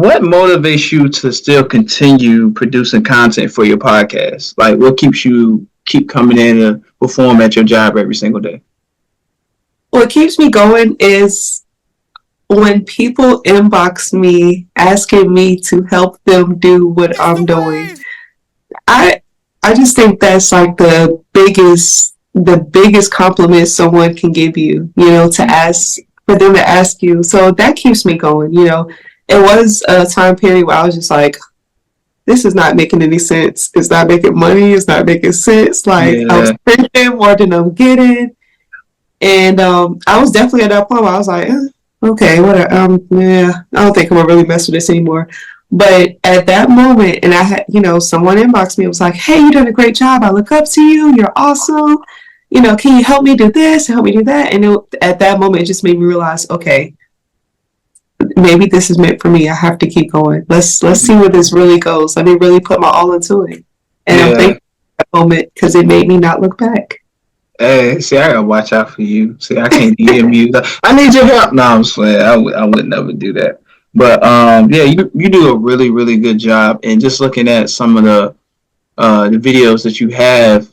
what motivates you to still continue producing content for your podcast? Like, what keeps you keep coming in to perform at your job every single day? What keeps me going is when people inbox me asking me to help them do what I'm doing. I I just think that's like the biggest compliment someone can give you, to ask for them to ask you. So that keeps me going. It was a time period where I was just like, this is not making any sense. It's not making money. It's not making sense. Like I was Yeah, spending more than I'm getting. And I was definitely at that point where I was like, okay, whatever. Yeah, I don't think I'm gonna really mess with this anymore. But at that moment, and I had, someone inboxed me. It was like, hey, you're doing a great job. I look up to you. You're awesome. Can you help me do this? Help me do that? And at that moment, it just made me realize, okay, maybe this is meant for me. I have to keep going. Let's see where this really goes. Let me really put my all into it. And I'm yeah. thankful for that moment because it made me not look back. Hey, see, I gotta watch out for you. See, I can't DM you. I need your help. No, I'm just playing. I would never do that. But yeah, you do a really really good job. And just looking at some of the videos that you have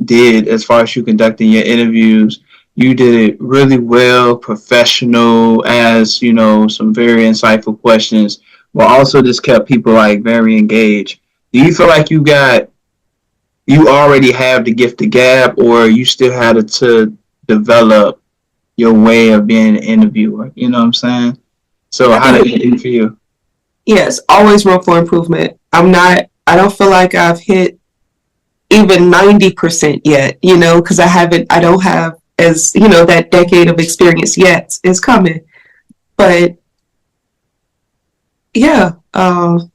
did as far as you conducting your interviews, you did it really well, professional, as some very insightful questions, but also just kept people like very engaged. Do you feel like you already have the gift of gab, or you still had to develop your way of being an interviewer? You know what I'm saying? So I how did think, it do for you? yes, always room for improvement. I don't feel like I've hit even 90% yet, because I don't have as, that decade of experience yet. It's coming. But yeah, I'm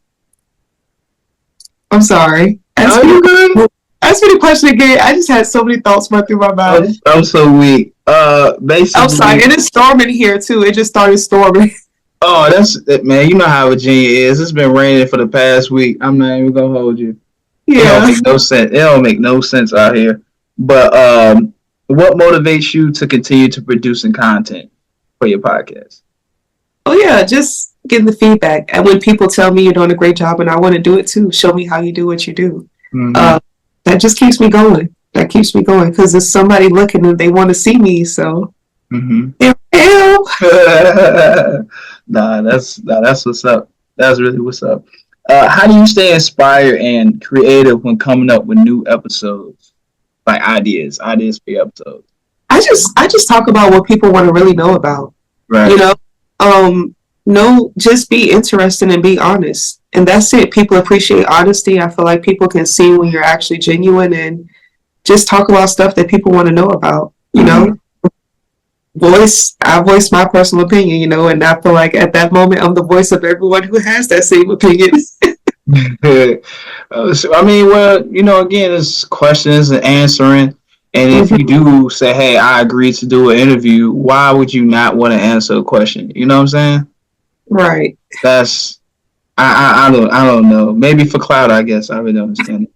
sorry. No, you good. Ask me the question again. I just had so many thoughts run through my mind. I'm so weak. I'm sorry. Basically, And it's storming here too. It just started storming. oh, that's it, man. You know how Virginia is. It's been raining for the past week. I'm not even gonna hold you. It don't Yeah. make no sense. It don't make no sense out here. But what motivates you to continue to producing content for your podcast? Oh yeah, just getting the feedback. And when people tell me you're doing a great job and I want to do it too, show me how you do what you do. Mm-hmm. Uh, that just keeps me going. That keeps me going because there's somebody looking and they want to see me. So, Mm-hmm. ew. That's what's up. That's really what's up. How do you stay inspired and creative when coming up with new episodes, like ideas for your episodes? I just talk about what people want to really know about. Right. You know, no, just be interested and be honest, and that's it. People appreciate honesty. I feel like people can see when you're actually genuine and just talk about stuff that people want to know about. Mm-hmm. I voice my personal opinion, and I feel like at that moment I'm the voice of everyone who has that same opinion. So, I mean, well, again, it's questions and answering. And if you do say, "Hey, I agree to do an interview," why would you not want to answer a question? You know what I'm saying? Right. That's I don't know. Maybe for cloud, I guess. I really don't understand it.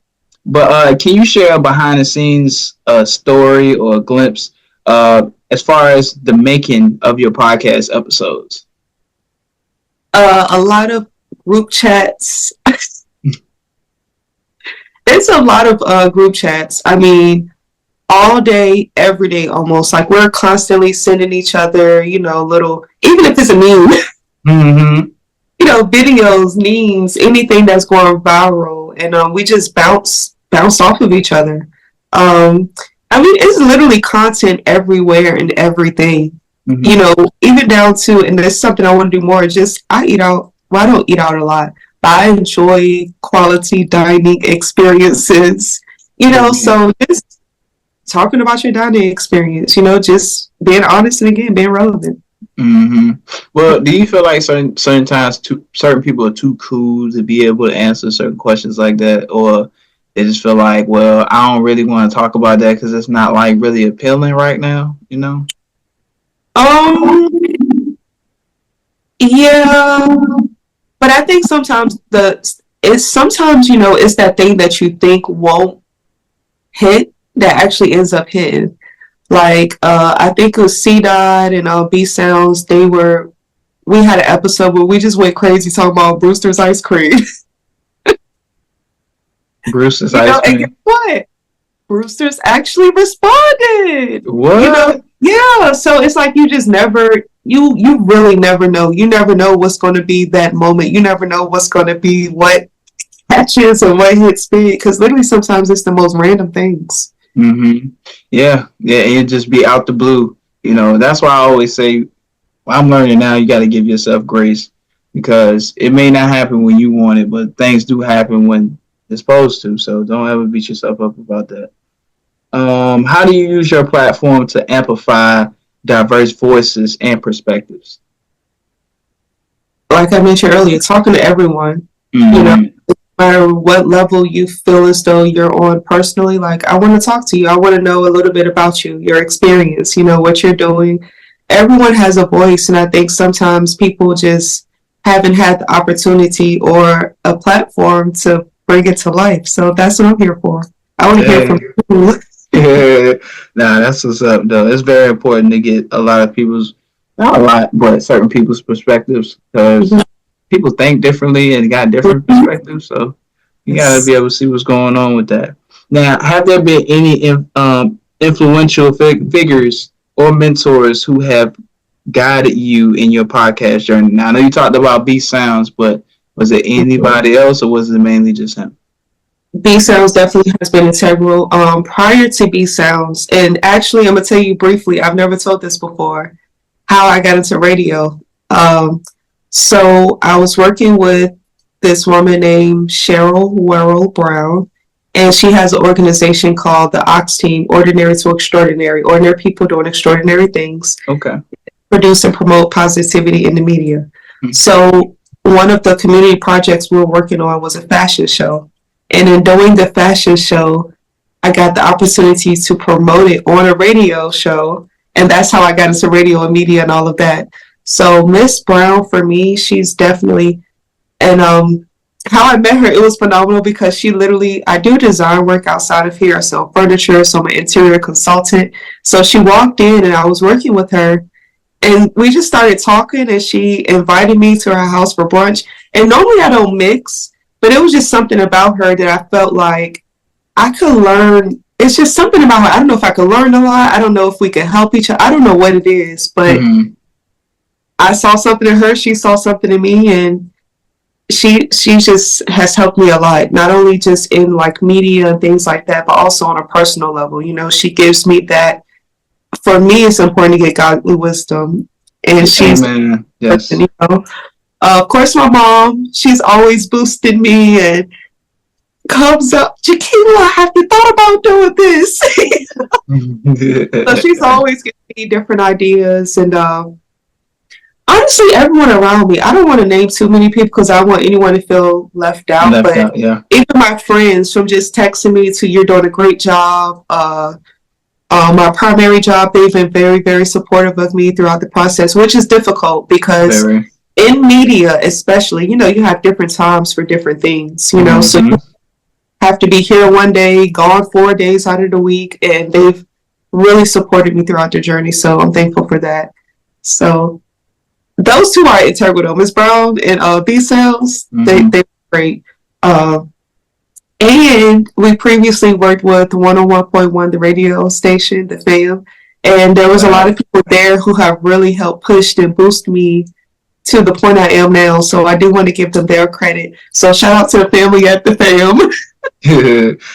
But can you share a behind the scenes story or a glimpse as far as the making of your podcast episodes? A lot of group chats. It's a lot of group chats. I mean, all day, every day, almost. Like we're constantly sending each other, little, even if it's a meme, Mm-hmm. videos, memes, anything that's going viral, and we just bounce off of each other. I mean, it's literally content everywhere and everything. Mm-hmm. Even down to, and there's something I want to do more. Just I eat out. Well, I don't eat out a lot, but I enjoy quality dining experiences. So just talking about your dining experience. Just being honest and again being relevant. Mm-hmm. Well, do you feel like certain times certain people are too cool to be able to answer certain questions like that, or they just feel like, well, I don't really want to talk about that because it's not like really appealing right now, Um, yeah, but I think sometimes it's that thing that you think won't hit that actually ends up hitting. Like I think it was C Dot and B Sounds. They were we had an episode where we just went crazy talking about Brewster's ice cream. Bruce's You ice know, and guess cream. what? Brewster's actually responded. You know, What? yeah. So it's like you just never, you really never know. You never know what's going to be that moment. You never know what's going to be what catches or what hits big. Because literally sometimes it's the most random things. Mm-hmm. Yeah, yeah, and it just be out the blue. You know, that's why I always say, well, I'm learning now. You got to give yourself grace because it may not happen when you want it, but things do happen when it's supposed to. So don't ever beat yourself up about that. How do you use your platform to amplify diverse voices and perspectives? Like I mentioned earlier, talking to everyone. You know, Mm-hmm. no matter what level you feel as though you're on personally, like I want to talk to you. I want to know a little bit about you, your experience, you know, what you're doing. Everyone has a voice, and I think sometimes people just haven't had the opportunity or a platform to bring it to life. So that's what I'm here for. I want to hear Yeah. from you. Yeah. Nah, that's what's up, though. It's very important to get a lot of people's, not a lot, but certain people's perspectives because people think differently and got different perspectives. So you got to Yes. be able to see what's going on with that. Now, have there been any influential figures or mentors who have guided you in your podcast journey? Now, I know you talked about B Sounds, but was it anybody else or was it mainly just him? B Sounds definitely has been integral. Prior to B Sounds, and actually, I'm gonna tell you briefly. I've never told this before. How I got into radio. Um, so I was working with this woman named Cheryl Werrell Brown, and she has an organization called the Ox Team, Ordinary to Extraordinary, ordinary people doing extraordinary things, Okay. produce and promote positivity in the media. Mm-hmm. So one of the community projects we were working on was a fashion show. And in doing the fashion show, I got the opportunity to promote it on a radio show. And that's how I got into radio and media and all of that. So Miss Brown, for me, she's definitely, and how I met her, it was phenomenal because she literally, I do design work outside of here. I sell furniture, so I'm an interior consultant. So she walked in and I was working with her and we just started talking and she invited me to her house for brunch. And normally I don't mix, but it was just something about her that I felt like I could learn. It's just something about her. I don't know if I could learn a lot. I don't know if we could help each other. I don't know what it is, but Mm-hmm. I saw something in her. She saw something in me, and she just has helped me a lot. Not only just in like media and things like that, but also on a personal level. You know, she gives me that. For me, it's important to get godly wisdom, and she's, Amen. Yes. you know. Of course, my mom. She's always boosting me and comes up, Jaquila, have you thought about doing this? So she's always giving me different ideas. And honestly, everyone around me, I don't want to name too many people because I don't want anyone to feel left out. Left But out, yeah. even my friends, from just texting me to you're doing a great job. My primary job, they've been very, very supportive of me throughout the process, which is difficult because Very. in media, especially, you know, you have different times for different things, you know, so Mm-hmm. you have to be here one day, gone 4 days out of the week, and they've really supported me throughout the journey. So I'm thankful for that. So those two are integral. Miss Brown and B Cells, Mm-hmm. they're great. Uh, and we previously worked with 101.1, the radio station, the fam. And there was a lot Wow. of people there who have really helped push and boost me to the point I am now. So I do want to give them their credit. So shout out to the family at the fam.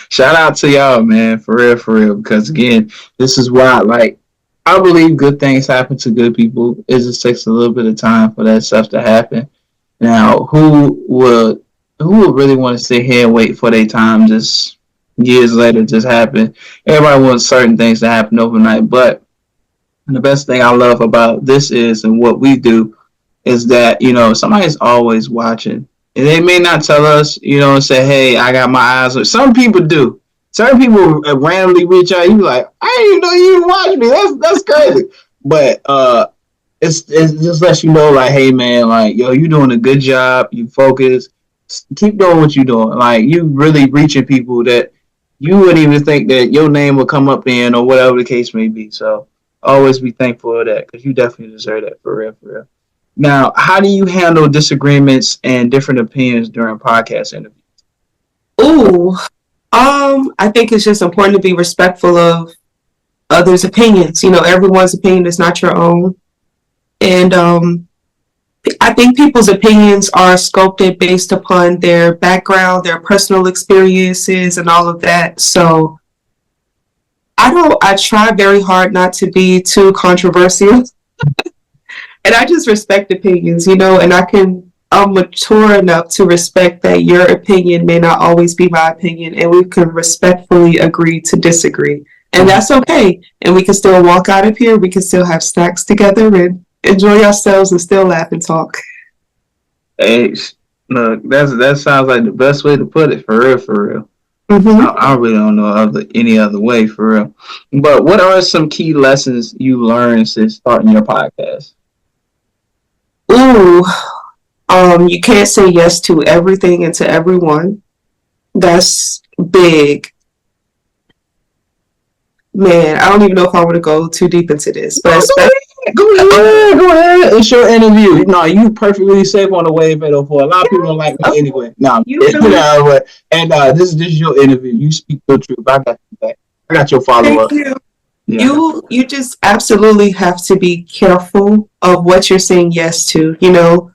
Shout out to y'all, man, for real. Because again, this is why, like, I believe good things happen to good people. It just takes a little bit of time for that stuff to happen. Now, who would really want to sit here and wait for their time just years later just happen? Everybody wants certain things to happen overnight, but the best thing I love about this is and what we do is that, you know, somebody's always watching. And they may not tell us, you know, and say, hey, I got my eyes on. Some people do. Certain people randomly reach out. You be like, I didn't even know you even watch me. That's crazy. But it just lets you know, like, hey, man, like, yo, you doing a good job. You focus. Keep doing what you're doing. Like, you really reaching people that you wouldn't even think that your name would come up in or whatever the case may be. So always be thankful of that because you definitely deserve that for real, for real. Now, how do you handle disagreements and different opinions during podcast interviews? Ooh, I think it's just important to be respectful of others' opinions. You know, everyone's opinion is not your own. And I think people's opinions are sculpted based upon their background, their personal experiences, and all of that. So I try very hard not to be too controversial. And I just respect opinions, you know, and I'm mature enough to respect that your opinion may not always be my opinion, and we can respectfully agree to disagree. And that's okay. And we can still walk out of here. We can still have snacks together and enjoy ourselves and still laugh and talk. Hey, look, that sounds like the best way to put it. For real, for real. Mm-hmm. I really don't know any other way, for real. But what are some key lessons you learned since starting your podcast? Ooh, you can't say yes to everything and to everyone. That's big. Man, I don't even know if I want to go too deep into this, but Go ahead. It's your interview. No, you perfectly safe on the wave at for a lot of people don't like me anyway. No, this is your interview. You speak the truth. I got you back. I got your follow up. Yeah. You just absolutely have to be careful of what you're saying yes to. You know,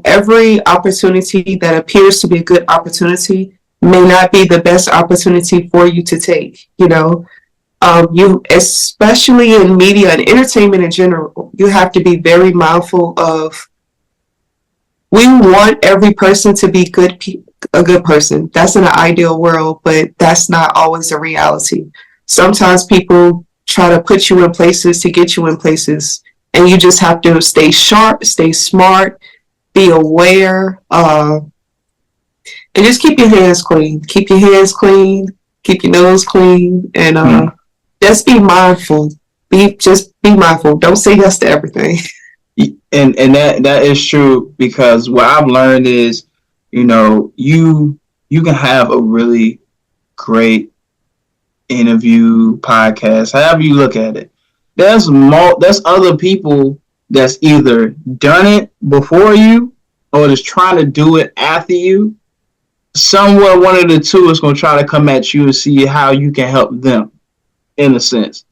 every opportunity that appears to be a good opportunity may not be the best opportunity for you to take. You know, you, especially in media and entertainment in general, you have to be very mindful of. We want every person to be a good person. That's in an ideal world, but that's not always a reality. Sometimes people try to put you in places to get you in places, and you just have to stay sharp, stay smart, be aware, and just keep your hands clean. Keep your hands clean. Keep your nose clean, and just be mindful. Be mindful. Don't say yes to everything. And that is true, because what I've learned is, you know, you can have a really great interview, podcast, however you look at it. There's other people that's either done it before you or is trying to do it after you. Somewhere one of the two is going to try to come at you and see how you can help them, in a sense.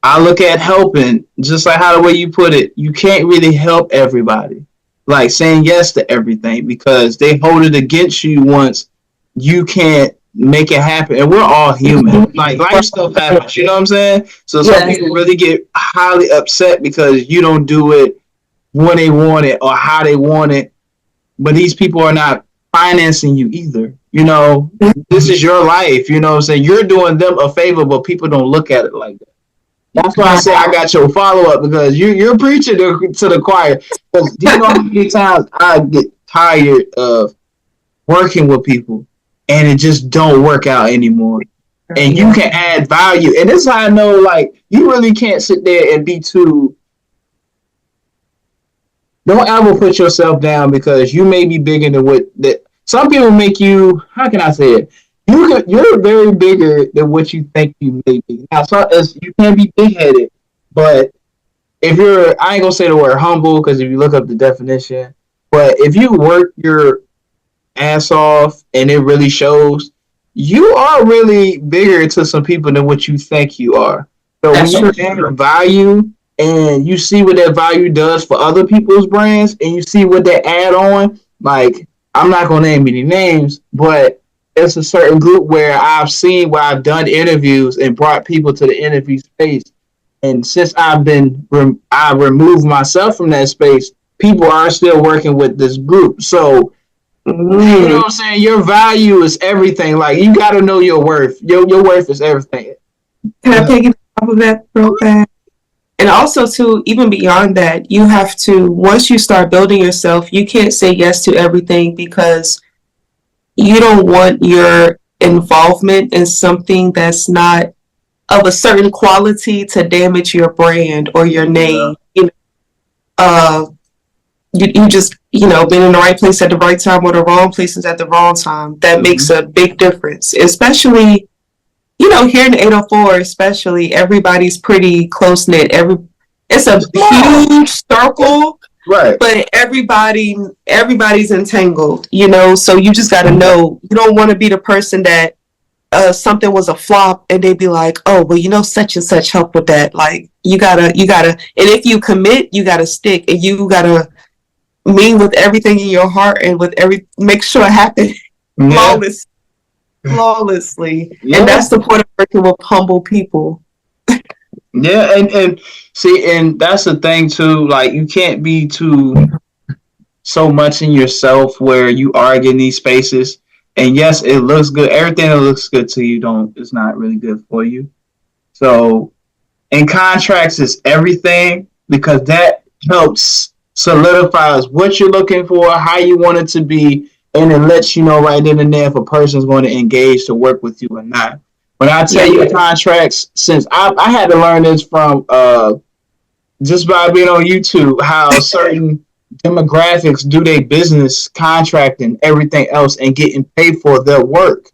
I look at helping just like how the way you put it. You can't really help everybody, like saying yes to everything, because they hold it against you once you can't make it happen. And we're all human. Like, life stuff happens. You know what I'm saying? So some people really get highly upset because you don't do it when they want it or how they want it. But these people are not financing you either. You know, this is your life. You know what I'm saying? You're doing them a favor, but people don't look at it like that. That's why I say I got your follow up, because you're preaching to the choir. Because do you know how many times I get tired of working with people and it just don't work out anymore? And you can add value, and this is how I know, like, you really can't sit there and be too. Don't ever put yourself down, because you may be bigger than what that. Some people make you. How can I say it? You're very bigger than what you think you may be. Now, you can be big headed, but if you're, I ain't gonna say the word humble, because if you look up the definition, but if you work your ass off and it really shows, you are really bigger to some people than what you think you are. So when you add value and you see what that value does for other people's brands, and you see what they add on, like, I'm not gonna name any names, but it's a certain group where I've seen where I've done interviews and brought people to the interview space. And since I removed myself from that space, people are still working with this group. So, you know what I'm saying? Your value is everything. Like, you got to know your worth. Your worth is everything. Can I take it off of that real fast? And also, too, even beyond that, you have to, once you start building yourself, you can't say yes to everything, because you don't want your involvement in something that's not of a certain quality to damage your brand or your name. You know, you just, you know, been in the right place at the right time or the wrong places at the wrong time. That makes a big difference, especially, you know, here in 804, especially, everybody's pretty close knit. It's a huge circle. Right. But everybody's entangled, you know. So you just got to know. You don't want to be the person that something was a flop and they'd be like, oh, well, you know, such and such helped with that. Like you gotta, and if you commit, you gotta stick, and you gotta mean with everything in your heart and with make sure it happens Yeah. flawlessly. And Yeah. that's the point of working with humble people. Yeah. And see, and that's the thing too. Like, you can't be too so much in yourself where you are getting these spaces. And yes, it looks good. Everything that looks good to you don't is not really good for you. So, and contracts is everything, because that helps solidifies what you're looking for, how you want it to be, and it lets you know right then and there if a person's going to engage to work with you or not. When I tell you contracts, since I had to learn this from just by being on YouTube, how certain demographics do their business contracting everything else and getting paid for their work.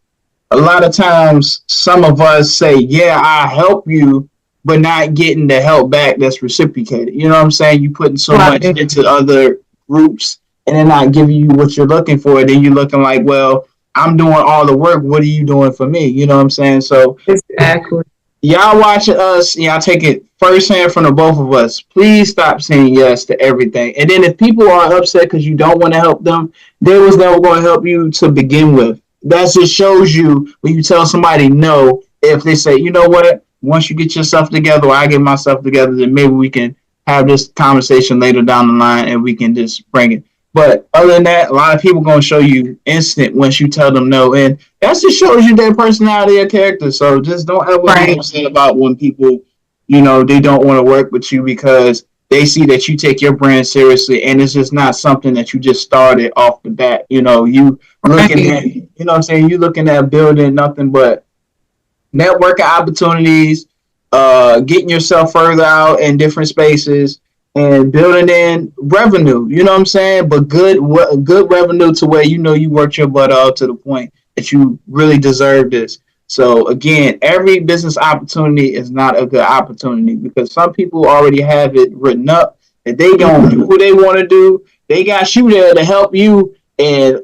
A lot of times, some of us say, yeah, I help you, but not getting the help back that's reciprocated. You know what I'm saying? You putting so much into other groups and they're not giving you what you're looking for. Then you're looking like, well, I'm doing all the work. What are you doing for me? You know what I'm saying? So Exactly. y'all watching us, y'all take it firsthand from the both of us. Please stop saying yes to everything. And then if people are upset because you don't want to help them, they was never going to help you to begin with. That just shows you when you tell somebody no, if they say, you know what, once you get yourself together or I get myself together, then maybe we can have this conversation later down the line and we can just bring it. But other than that, a lot of people going to show you instant once you tell them no. And that just shows you their personality or character. So just don't ever be upset about when people, you know, they don't want to work with you because they see that you take your brand seriously and it's just not something that you just started off the bat. You know, you looking at, you know what I'm saying? You looking at building nothing but networking opportunities, getting yourself further out in different spaces, and building in revenue. You know what I'm saying? But good revenue to where you know you worked your butt off to the point that you really deserve this. So again, every business opportunity is not a good opportunity because some people already have it written up that they gonna do what they want to do. They got you there to help you, and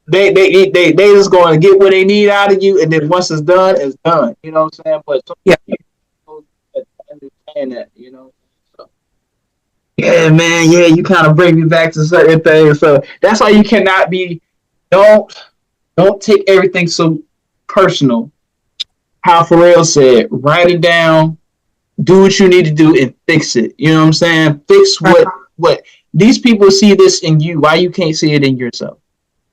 they just going to get what they need out of you, and then once it's done, it's done. You know what I'm saying? But some people understand that, you know. So, yeah, man. Yeah, you kind of bring me back to certain things. So that's why you cannot be. Don't take everything so personal. How Pharrell said, write it down, do what you need to do, and fix it. You know what I'm saying? Fix what these people see this in you. Why you can't see it in yourself?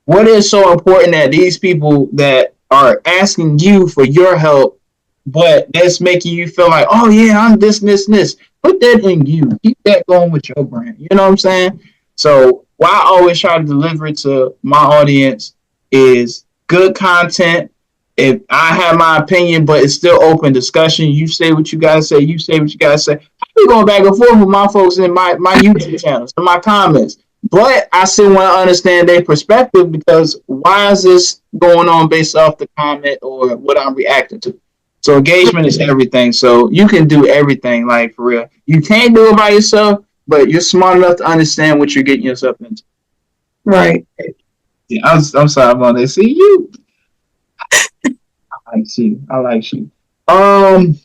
What is so important that these people that are asking you for your help, but that's making you feel like, oh yeah, I'm this, this, this. Put that in you. Keep that going with your brand. You know what I'm saying? So why I always try to deliver it to my audience is good content. If I have my opinion, but it's still open discussion. You say what you gotta say. You say what you gotta say. I be going back and forth with my folks in my YouTube channels and my comments. But I still want to understand their perspective because why is this going on based off the comment or what I'm reacting to? So engagement is everything. So you can do everything, like for real. You can't do it by yourself, but you're smart enough to understand what you're getting yourself into. Right. Yeah, I'm sorry about that. See you. I like you.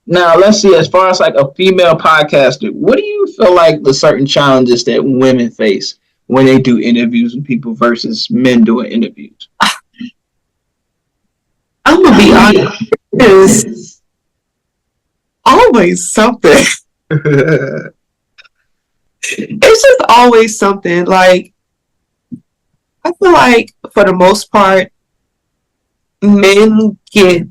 Now let's see. As far as like a female podcaster, what do you feel like the certain challenges that women face when they do interviews with people versus men doing interviews? I'm gonna be honest. It's always something. It's just always something. Like I feel like for the most part, men get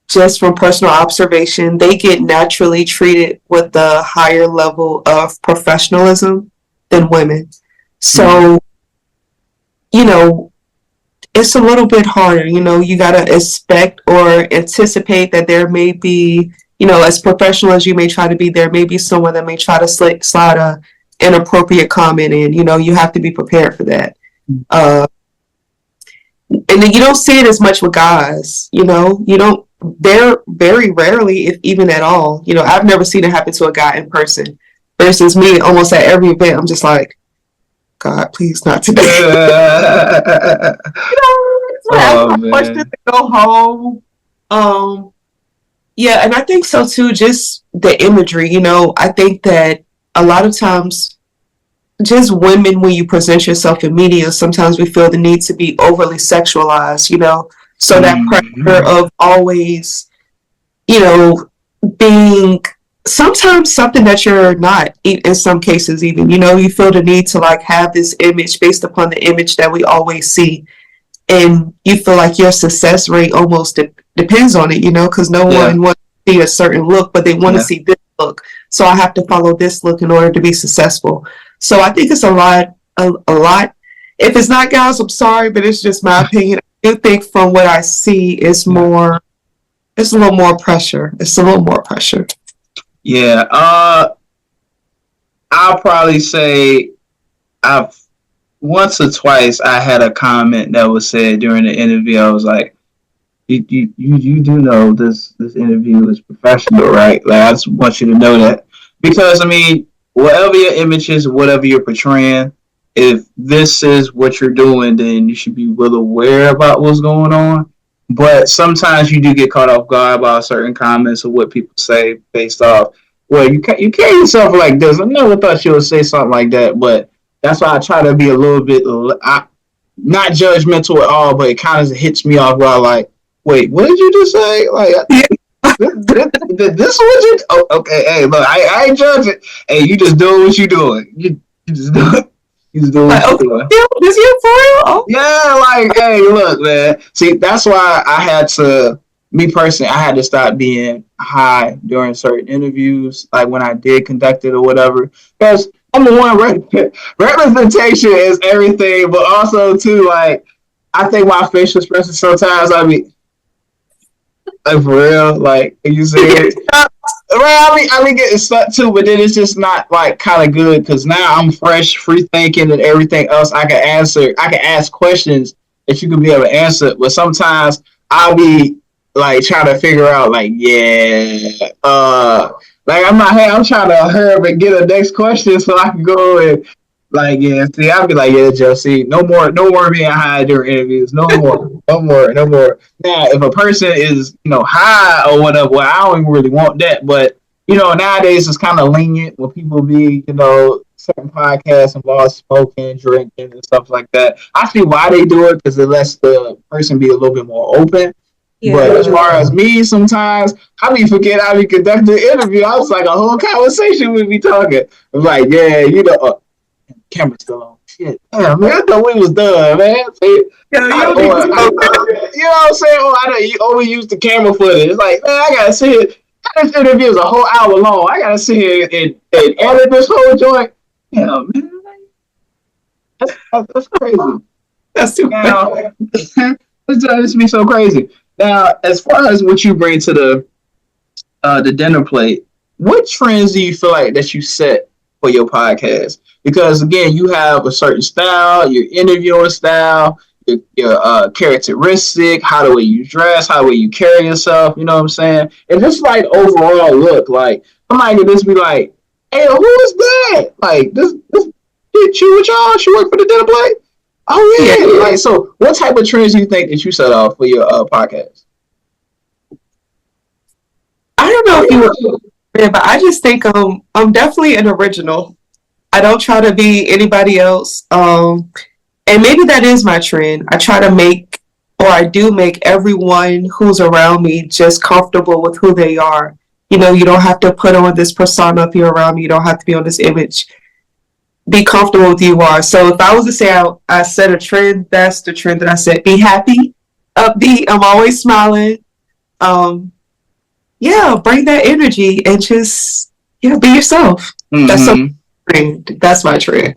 just from personal observation, they get naturally treated with a higher level of professionalism than women. So, you know, it's a little bit harder. You know, you got to expect or anticipate that there may be, you know, as professional as you may try to be, there may be someone that may try to slide a inappropriate comment in. You know, you have to be prepared for that. And then you don't see it as much with guys. You know, you don't. They're very rarely, if even at all. You know, I've never seen it happen to a guy in person. Versus me, almost at every event, I'm just like, God, please not today. So I ask Oh my questions man. and go home. Yeah, and I think so too. Just the imagery, I think that a lot of times, just women, when you present yourself in media, sometimes we feel the need to be overly sexualized. So that pressure Mm-hmm. of always, you know, being sometimes something that you're not. In some cases, even you feel the need to like have this image based upon the image that we always see, and you feel like your success rate almost depends on it, because no Yeah. one wants to see a certain look, but they want to Yeah. see this look. So I have to follow this look in order to be successful. So I think it's a lot, a lot. If it's not, guys, I'm sorry, but it's just my opinion. I do think from what I see, Yeah. it's a little more pressure. It's a little more pressure. Yeah. I'll probably say I've once or twice I had a comment that was said during the interview. I was like, you do know this interview is professional, right? Like I just want you to know that. Because I mean, whatever your image is, whatever you're portraying, if this is what you're doing, then you should be well aware about what's going on. But sometimes you do get caught off guard by certain comments or what people say based off. Well, you carry yourself like this. I never thought you would say something like that, but that's why I try to be a little bit not judgmental at all, but it kind of hits me off while like, wait, what did you just say? Like, this is what you? Oh, okay, hey, look, I ain't judging. Hey, you just doing what you doing. You just do it. You just doing Like, what you okay, doing. this year for real? Oh, Yeah, like, hey, look, man. See, that's why I had to, me personally, I had to stop being high during certain interviews, like when I did conduct it or whatever. Because number one, representation is everything, but also too, like, I think my facial expression sometimes like for real, like you said, well, I mean, getting stuck too, but then it's just not like kind of good because now I'm fresh, free thinking, and everything else. I can answer. I can ask questions that you can be able to answer. But sometimes I'll be like trying to figure out, like, yeah, like I'm not. Hey, I'm trying to hurry up and get a next question so I can go and like, yeah. See, I'll be like, yeah, Josie, no more being high during interviews, no more, no more, no more. Now, if a person is, high or whatever, well, I don't even really want that. But, nowadays it's kind of lenient when people be, certain podcasts involve smoking, drinking, and stuff like that. I see why they do it because it lets the person be a little bit more open. yeah. But as far as me, sometimes I be forget I be conducting an interview. I was like a whole conversation with me talking. I'm like, yeah, camera's still on. Shit, damn, man, I thought we was done, man. See, Yeah, you don't need you know what I'm saying? Oh, I know you only use the camera footage. It's like, man, I gotta sit here. This interview is a whole hour long. I gotta sit here and edit this whole joint. Yeah, man, that's crazy. That's too bad. Now, this be so crazy. Now, as far as what you bring to the dinner plate, what trends do you feel like that you set for your podcast? Because again, you have a certain style, your interviewing style, your characteristic, how the way you dress, how the way you carry yourself. You know what I'm saying? And just like overall look, like somebody could just be like, "Hey, who is that? Like this bitch, you with y'all? She work for the dinner plate? Oh yeah." Like, so what type of trends do you think that you set off for your podcast? I don't know if you were, but I just think I'm definitely an original. I don't try to be anybody else. And maybe that is my trend. I try to make, or I do make everyone who's around me just comfortable with who they are. You don't have to put on this persona if you're around me. You don't have to be on this image. Be comfortable with who you are. So if I was to say I set a trend, that's the trend that I set. Be happy, upbeat. I'm always smiling. Um, yeah, bring that energy and just be yourself. That's so Mm-hmm. trend. That's my trend.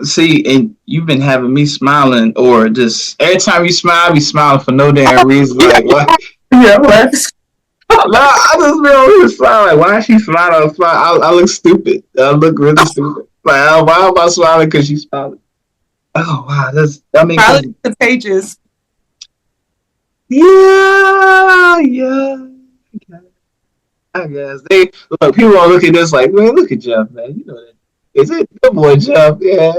See, and you've been having me smiling, or just every time you smile, I be smiling for no damn reason. Like, what? Yeah, right. No, I just be over here smiling. Like, why is she smiling? I look stupid. I look really stupid. Like, why am I smiling? Because she's smiling. Oh wow, I mean, Smiling is contagious. yeah, yeah. I guess they look. People are looking at this like, man, look at Jeff, man. You know that. Is it good boy Jeff? Yeah,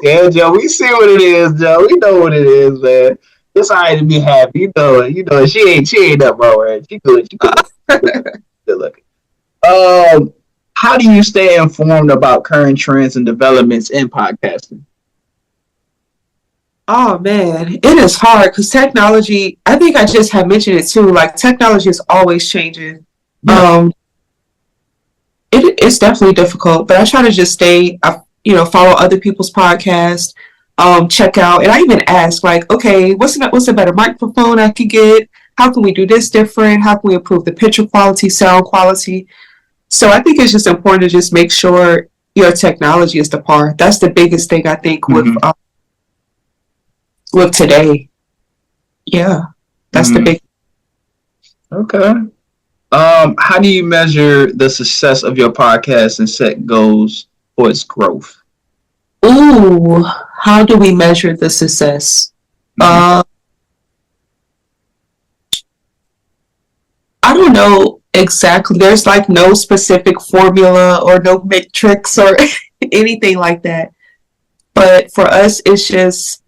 yeah, Jeff. We see what it is, Jeff. We know what it is, man. It's alright to be happy. You know it. You know it. She ain't nothing wrong with her. She good. She good. Good looking. How do you stay informed about current trends and developments in podcasting? Oh man, it is hard because technology, I think I just have mentioned it too, like technology is always changing. Yeah. It's definitely difficult, but I try to just stay, follow other people's podcasts, check out, and I even ask like, okay, what's a better microphone I could get? How can we do this different? How can we improve the picture quality, sound quality? So I think it's just important to just make sure your technology is the par. That's the biggest thing I think Mm-hmm. with today. Yeah, that's the Mm-hmm. big. Okay. How do you measure the success of your podcast and set goals for its growth? Ooh, how do we measure the success? Mm-hmm. Uh, I don't know exactly. There's like no specific formula or no matrix or anything like that. But for us, it's just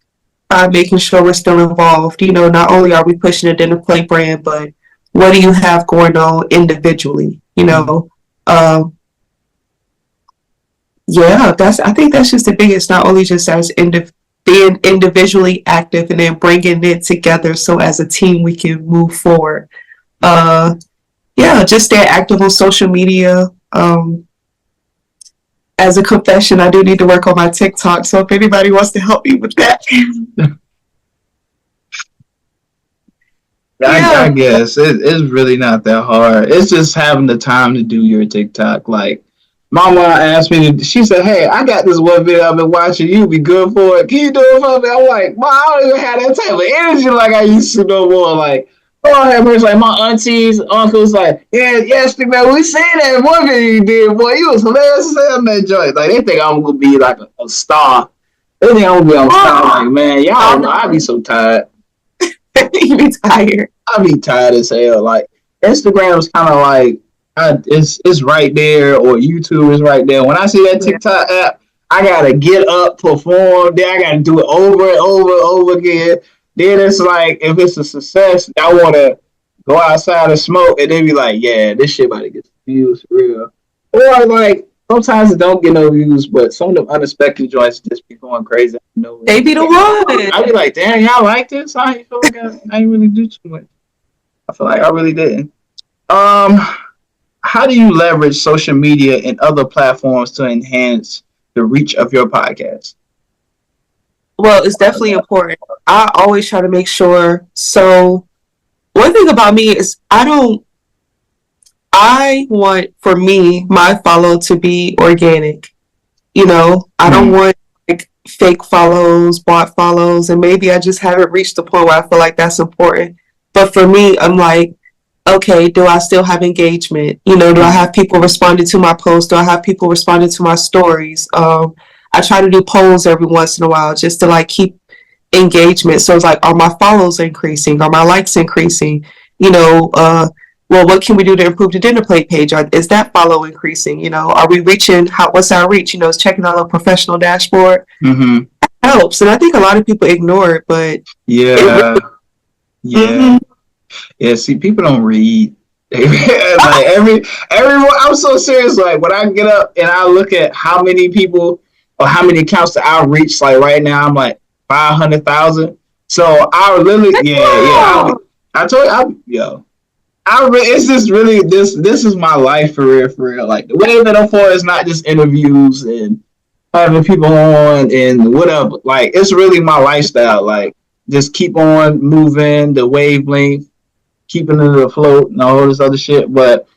making sure we're still involved. Not only are we pushing a dinner plate brand, but what do you have going on individually? Um, yeah, I think that's just the biggest. Not only just as being individually active and then bringing it together, so as a team we can move forward. Uh, yeah, just stay active on social media. As a confession, I do need to work on my TikTok. So if anybody wants to help me with that, I yeah. guess it's really not that hard. It's just having the time to do your TikTok. Like, my mom asked me to, she said, hey, I got this one video I've been watching. You be good for it. Can you do it for me? I'm like, Mom, I don't even have that type of energy like I used to no more. Like, oh, I have mercy. Like, my aunties, uncles, like, yeah, yes, man, we seen that one video you did, boy. You was hilarious as hell in that joint. Like, they think I'm going to be like a star. They think I'm going to be a star. Like, man, y'all don't know. I be so tired. You be tired. I be tired as hell. Like Instagram's kind of like it's right there, or YouTube is right there. When I see that Yeah. TikTok app, I gotta get up, perform. Then I gotta do it over and over and over again. Then it's like if it's a success, I want to go outside and smoke, and then be like, yeah, this shit about to get views for real. Or like sometimes it don't get no views, but some of the unexpected joints just be going crazy. They be the one. I be like, damn, y'all like this? I feel like I didn't really do too much. I feel like I really didn't. Um, how do you leverage social media and other platforms to enhance the reach of your podcast? Well, it's definitely important. I always try to make sure. So one thing about me is I want for me, my follow to be organic. I don't want like fake follows, bot follows, and maybe I just haven't reached the point where I feel like that's important. But for me, I'm like, okay, do I still have engagement? Do I have people responding to my posts? Do I have people responding to my stories? I try to do polls every once in a while just to like keep engagement. So it's like, are my follows increasing? Are my likes increasing? Well, what can we do to improve the dinner plate page? Is that follow increasing? Are we reaching? What's our reach? Is checking out a professional dashboard Mm-hmm. helps, and I think a lot of people ignore it, but Yeah, it yeah, really, yeah. See, people don't read. Like everyone. I'm so serious. Like when I get up and I look at how many people or how many accounts that I reach, like right now, I'm like 500,000. So I literally, yeah. I told you, yo. It's just really this is my life for real, for real. Like the way that I'm for is not just interviews and having people on and whatever. Like it's really my lifestyle. Like just keep on moving the wavelength, keeping it afloat and all this other shit. But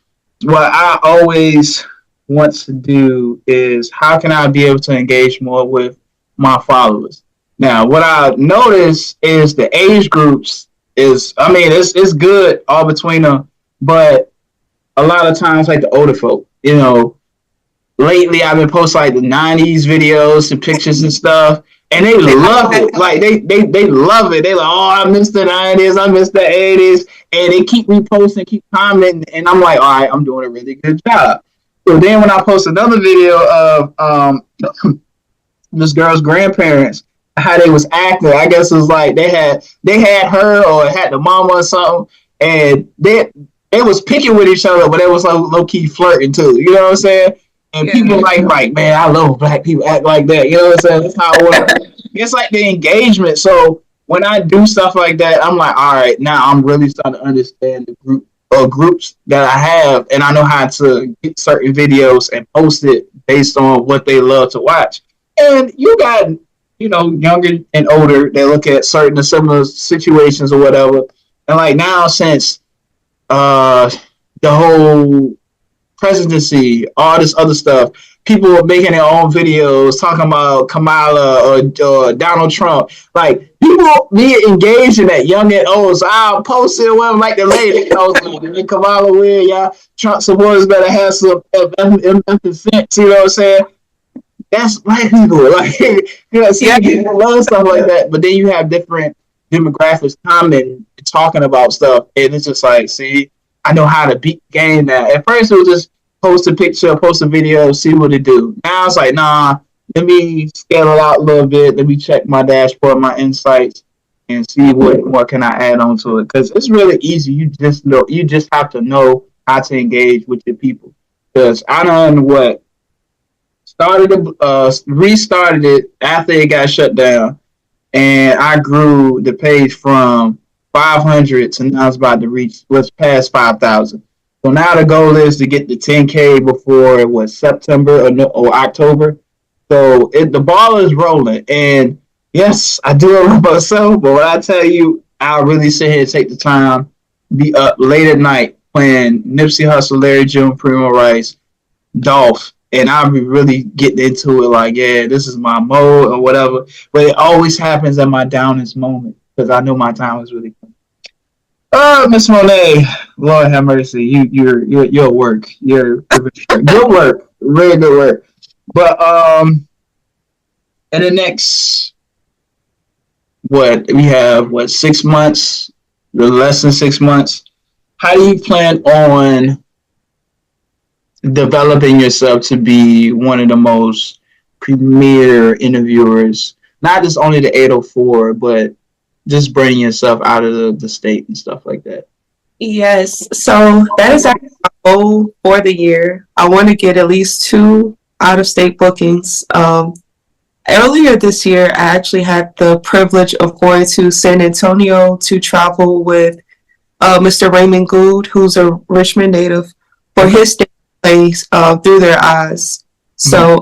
what I always want to do is how can I be able to engage more with my followers? Now, what I notice is the age groups is, I mean, it's good all between them, but a lot of times, like the older folk, lately I've been posting like the 90s videos and pictures and stuff. and they love it. Like they love it. They like, oh, I miss the 90s, I miss the 80s, and they keep reposting, keep commenting, and I'm like, all right, I'm doing a really good job. So then when I post another video of this girl's grandparents, how they was acting, I guess it was like they had her or had the mama or something, and they was picking with each other, but they was like low key flirting too. You know what I'm saying? And people like, man, I love black people act like that. You know what I'm saying? That's how it works. It's like the engagement. So when I do stuff like that, I'm like, all right, now I'm really starting to understand the groups that I have, and I know how to get certain videos and post it based on what they love to watch. And you got, younger and older that look at certain similar situations or whatever. And like now, since uh, the whole presidency, all this other stuff. People were making their own videos talking about Kamala or Donald Trump. Like people be engaged in that, young and old. So I'll post it whatever, like the lady, Kamala weird, y'all. Trump supporters better have some sense. You know what I'm saying? That's black people. Like see, people love stuff like that. But then you have different demographics commenting, talking about stuff, and it's just like, see, I know how to beat the game now. At first, it was just post a picture, post a video, see what it do. Now it's like, nah, let me scale it out a little bit. Let me check my dashboard, my insights, and see what can I add on to it. Because it's really easy. You just have to know how to engage with your people. Because I done restarted it after it got shut down, and I grew the page from 500 to now it's about to reach what's past 5,000. So now the goal is to get to 10K before September or October. So the ball is rolling, and yes, I do it myself. But when I tell you, I'll really sit here and take the time, be up late at night playing Nipsey Hussle, Larry June, Primo Rice, Dolph, and I'll be really getting into it. Like, yeah, this is my mode or whatever. But it always happens at my downest moment because I know my time is really coming. Oh, Miss Moneé, Lord have mercy. Your work, your good work, really good work. But in the next we have 6 months, less than 6 months. How do you plan on developing yourself to be one of the most premier interviewers? Not just only the 804, but just bring yourself out of the state and stuff like that. Yes, so that is actually my goal for the year. I want to get at least 2 out of state bookings. Earlier this year, I actually had the privilege of going to San Antonio to travel with Mr. Raymond Gould, who's a Richmond native, for his plays Through Their Eyes. So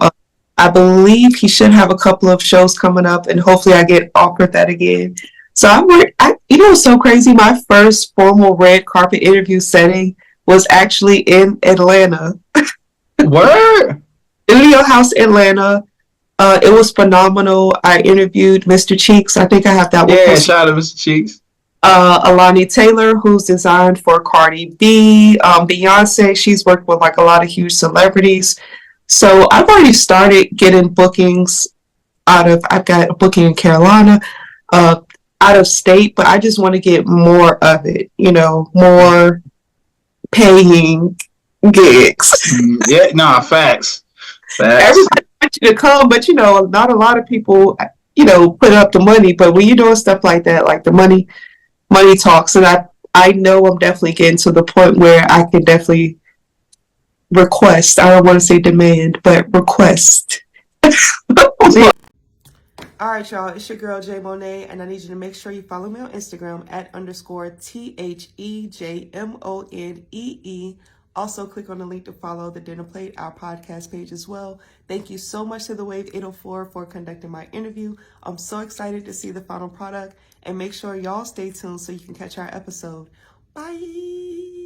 I believe he should have a couple of shows coming up, and hopefully I get offered that again. So it's so crazy. My first formal red carpet interview setting was actually in Atlanta. Word? Studio House, Atlanta. It was phenomenal. I interviewed Mr. Cheeks. I think I have that one. Yeah, shout out to Mr. Cheeks. Alani Taylor, who's designed for Cardi B, Beyonce. She's worked with like a lot of huge celebrities. So I've already started getting bookings I've got a booking in Carolina, out of state, but I just want to get more of it, more paying gigs. Yeah, no, facts. Everybody wants you to come, but not a lot of people, put up the money. But when you're doing stuff like that, like the money talks, and I know I'm definitely getting to the point where I can definitely request. I don't want to say demand, but request. All right, y'all, it's your girl, J Moneé, and I need you to make sure you follow me on Instagram @_THEJMONEE. Also, click on the link to follow the Dinner Plate, our podcast page as well. Thank you so much to the Wave 804 for conducting my interview. I'm so excited to see the final product, and make sure y'all stay tuned so you can catch our episode. Bye.